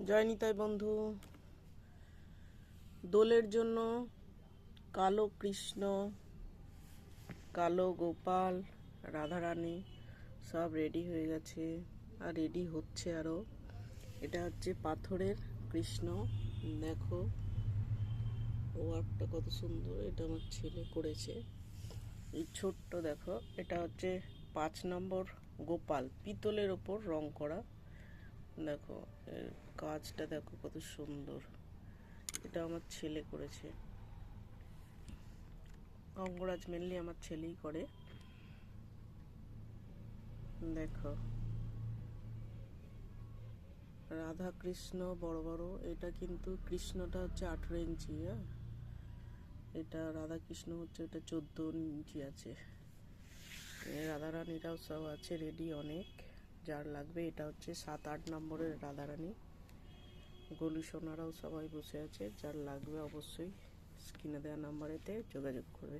জয় নিতাই বন্ধু। দোলের জন্য কালো কৃষ্ণ, কালো গোপাল, রাধারানী সব রেডি হয়ে গেছে আর রেডি হচ্ছে আরও। এটা হচ্ছে পাথরের কৃষ্ণ, দেখো ওয়ার্কটা কত সুন্দর। এটা আমার ছেলে করেছে। এই ছোট্ট দেখো, এটা হচ্ছে 5 নম্বর গোপাল, পিতলের ওপর রং করা। দেখো এর কাজটা দেখো কত সুন্দর। এটা আমার ছেলে করেছে। অঙ্গরাজ মেনলি আমার ছেলেই করে। দেখো রাধা কৃষ্ণ বড় বড়। এটা কিন্তু কৃষ্ণটা হচ্ছে 18 ইঞ্চি। এটা রাধা কৃষ্ণ হচ্ছে, এটা 14 ইঞ্চি আছে। রাধারানীরাও সব আছে রেডি অনেক, যার লাগবে। এটা হচ্ছে 7-8 নম্বরের রাধারানী। গলু সোনারাও সবাই বসে আছে, যার লাগবে অবশ্যই স্ক্রিনে দেওয়া নাম্বারেতে যোগাযোগ করবে।